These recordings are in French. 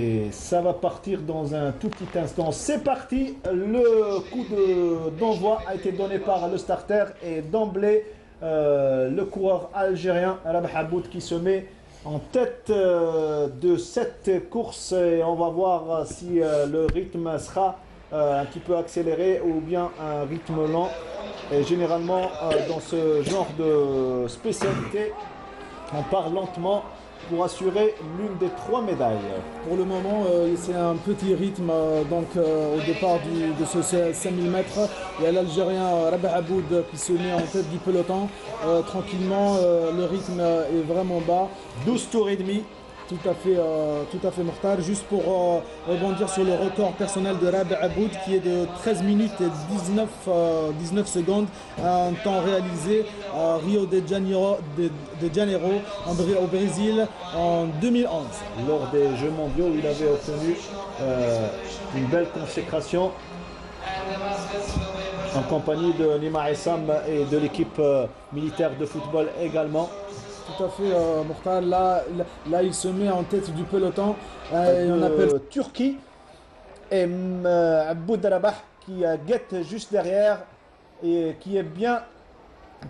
Et ça va partir dans un tout petit instant. C'est parti. Le coup d'envoi a été donné par le starter et d'emblée, le coureur algérien Rabah Aboud qui se met en tête de cette course. Et on va voir si le rythme sera un petit peu accéléré ou bien un rythme lent. Et généralement, dans ce genre de spécialité, on part lentement pour assurer l'une des trois médailles. Pour le moment, c'est un petit rythme au départ de ce 5000 mètres. Il y a l'Algérien Rabah Aboud qui se met en tête du peloton. Tranquillement, le rythme est vraiment bas. 12 tours et demi. Tout à fait mortel. Juste pour rebondir sur le record personnel de Rabah Aboud qui est de 13 minutes et 19 secondes, un temps réalisé à Rio de Janeiro, au Brésil en 2011. Lors des Jeux mondiaux, il avait obtenu une belle consécration en compagnie de Nima Essam et de l'équipe militaire de football également. Tout à fait, Mortal. Là, il se met en tête du peloton. On appelle Turquie et Aboud Rabah qui guette juste derrière et qui est bien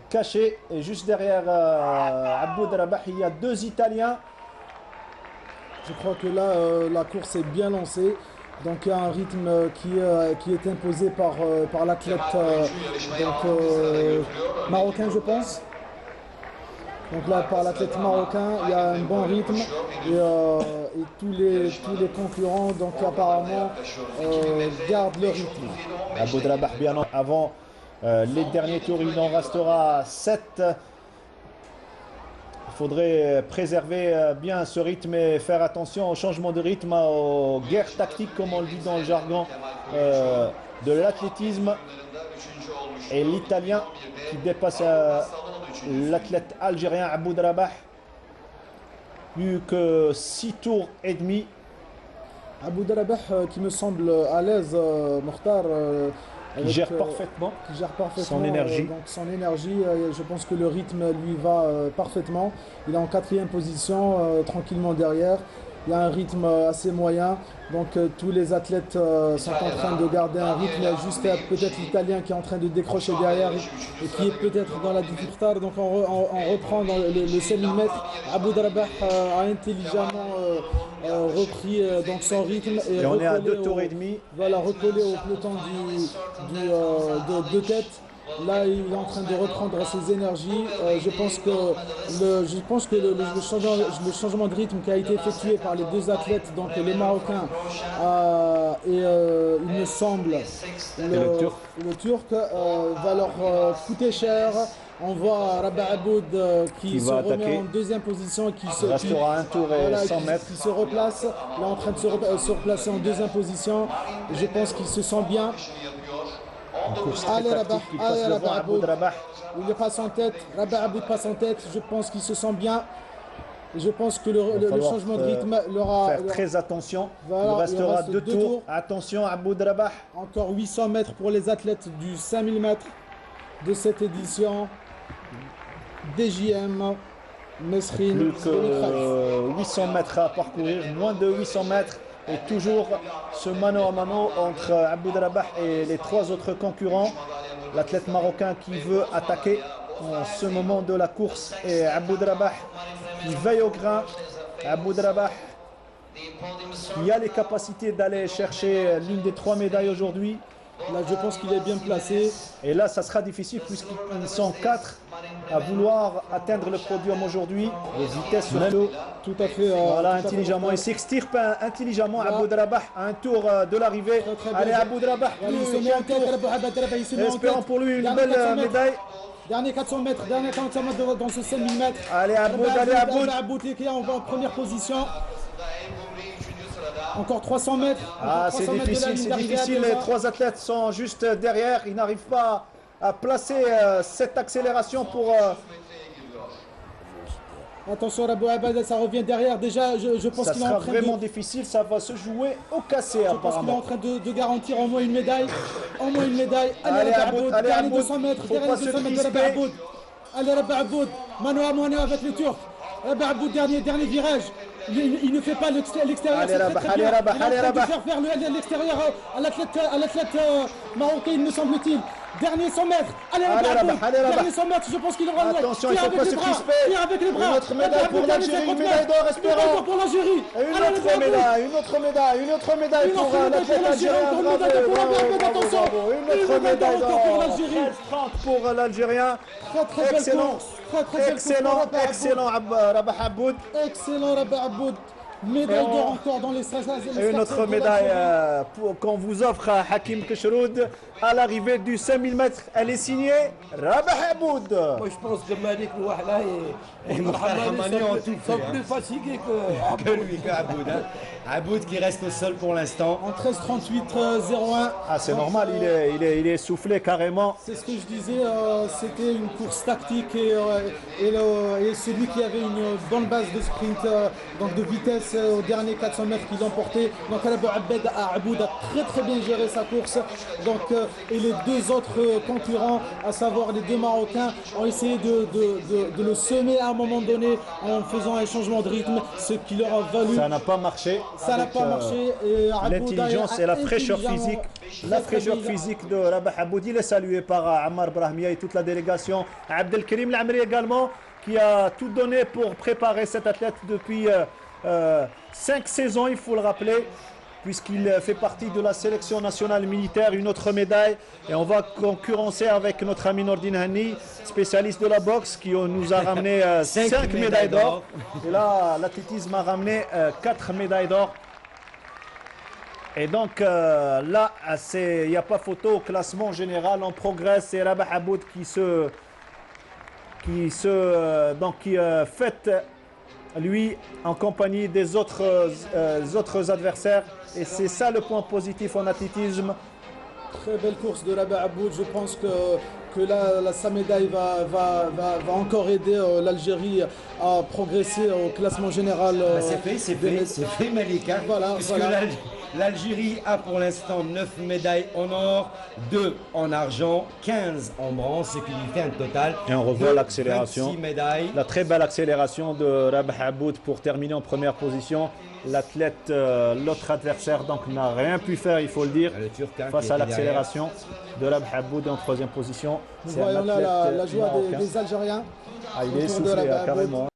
caché. Et juste derrière Aboud Rabah, il y a deux Italiens. Je crois que là, la course est bien lancée. Donc il y a un rythme qui est imposé par l'athlète marocain, je pense. Donc là, par l'athlète marocain, il y a un bon rythme et tous les concurrents, donc apparemment, gardent le rythme. Aboud Rabah, bien avant les derniers tours, il en restera 7. Il faudrait préserver bien ce rythme et faire attention au changement de rythme, aux guerres tactiques, comme on le dit dans le jargon de l'athlétisme. Et l'Italien qui dépasse l'athlète algérien Aboud Rabah, plus que 6 tours et demi. Aboud Rabah qui me semble à l'aise, Mokhtar. Qui gère parfaitement son énergie. Donc son énergie, je pense que le rythme lui va parfaitement. Il est en 4e position, tranquillement derrière. Il y a un rythme assez moyen, donc tous les athlètes sont en train de garder un rythme. Il y a juste peut-être l'Italien qui est en train de décrocher derrière et qui est peut-être dans la difficulté. Donc on reprend dans le 5000 mètres. Aboud Rabah a intelligemment repris donc son rythme et on est à 2 tours et demi. Voilà, recollé au peloton de tête. Là, il est en train de reprendre ses énergies. Je pense que le changement de rythme qui a été effectué par les deux athlètes, donc les Marocains et il me semble le Turc, va leur coûter cher. On voit Rabah Aboud qui se remet en 2e position, qui restera un tour et 100 mètres. Qui se replace, là en train de se replacer en 2e position. Je pense qu'il se sent bien. Allez Rabah Aboud. Il passe en tête, Rabah Aboud passe en tête, je pense qu'il se sent bien. Et je pense que le changement de rythme faire très attention. Voilà, il restera 2 tours. Attention Aboud Rabah. Encore 800 mètres pour les athlètes du 5000 mètres de cette édition. DJM Mesrine. Plus que 800 mètres à parcourir, moins de 800 mètres. Et toujours ce mano à mano entre Aboud Rabah et les 3 autres concurrents. L'athlète marocain qui veut attaquer en ce moment de la course et Aboud Rabah qui veille au grain. Aboud Rabah qui a les capacités d'aller chercher l'une des 3 médailles aujourd'hui. Là, je pense qu'il est bien placé. Et là, ça sera difficile puisqu'ils sont 4 à vouloir atteindre le podium aujourd'hui. Les vitesses surtout. Tout à fait. Voilà, intelligemment. Il s'extirpe intelligemment Aboud Rabah à un tour de l'arrivée. Allez, Aboud Rabah. Espérons pour lui une belle médaille. Dernier 400 mètres dans ce 5000 mètres. Allez, Aboud, allez, Aboud. Aboud qui est en première position. Encore 300 mètres. C'est difficile. Les 3 athlètes sont juste derrière. Ils n'arrivent pas à placer cette accélération pour... Attention, Rabah Aboud, ça revient derrière. Déjà, je pense qu'il est en train Ça sera vraiment difficile. Ça va se jouer au cassé, apparemment. Je pense qu'il est en train de garantir au moins une médaille. Allez, Rabah Aboud. Dernier 200 mètres. Dernier 200 mètres de Rabah Aboud. Allez, Rabah Aboud. Mano à mano avec le Turc. Rabah Aboud, dernier virage. il ne fait pas l'extérieur. Allez, C'est Rabah, très allez, bien. Rabah, Il est en allez, train de Rabah. faire l'extérieur à l'athlète marocain, il me semble-t-il. Dernier 100 mètres. Allez, Allez, Rabah, Rabah, allez, Rabah. dernier 100 mètres, je pense qu'il aura Attention, il tire ne faut avec pas les se bras, crisper. tire avec les bras. Une autre médaille Rabah, pour dernier l'Algérie, 50 une médaille d'or, mètres. espérons. Une médaille pour l'Algérie. Et une Allez, autre bravo. médaille, une autre médaille, une autre médaille Une pour autre médaille l'athlète pour l'Algérie, algérien. encore une Bravo, médaille pour bravo, l'Algérie, bravo, attention. bravo. Une Une autre médaille médaille d'or pour d'or. l'Algérie. 13-30 pour l'Algérien. Très très belle Excellent, course. Très très belle excellent, course. excellent Rabah Aboud. Excellent Rabah Aboud. Médaille d'or encore dans les 16 Et une autre médaille qu'on vous offre à Hakim Keshroud à l'arrivée du 5000 mètres. Elle est signée Rabah Aboud. Moi, je pense que Malik Louahla et Mohamed sont plus fatigués Que lui, que Aboud. Hein. Aboud qui reste au sol pour l'instant. en 13-38-01. Ah, c'est normal, il est essoufflé carrément. C'est ce que je disais, c'était une course tactique et celui qui avait une bonne base de sprint, donc de vitesse au dernier 400 mètres qu'il emportait. Donc Rabah Aboud a très très bien géré sa course. Donc, et les deux autres concurrents, à savoir les deux Marocains, ont essayé de le semer à un moment donné en faisant un changement de rythme, ce qui leur a valu. Ça n'a pas marché. Ça n'a pas marché. Et Aboud L'intelligence a et la fraîcheur intelligemment- physique, de Rabah Aboud, il est salué par Ammar Brahmia et toute la délégation. Abdelkrim Lamri également, qui a tout donné pour préparer cet athlète depuis 5 saisons, il faut le rappeler, puisqu'il fait partie de la sélection nationale militaire. Une autre médaille, et on va concurrencer avec notre ami Nordine Hani, spécialiste de la boxe, qui nous a ramené 5 médailles d'or. Et là, l'athlétisme a ramené 4 médailles d'or. Et donc là, il n'y a pas photo au classement général. On progresse. C'est Rabah Aboud qui fête, lui, en compagnie des autres adversaires. Et c'est ça le point positif en athlétisme. Très belle course de Rabah Aboud. Je pense que là, sa médaille va encore aider l'Algérie à progresser au classement général. C'est fait Malika. Voilà, puisque voilà. l'Algérie a pour l'instant 9 médailles en or, 2 en argent, 15 en bronze, ce qui lui fait un total Et on revoit de l'accélération. 26 médailles. La très belle accélération de Rabah Aboud pour terminer en première position. L'athlète, l'autre adversaire, donc n'a rien pu faire, il faut le dire, Le Turc, hein, face qui à était l'accélération de Rabah Aboud en troisième position. Nous C'est un voyons là athlète la joie marocain. des Algériens. Ah, il est autour de essoufflé Rabah Aboud. carrément.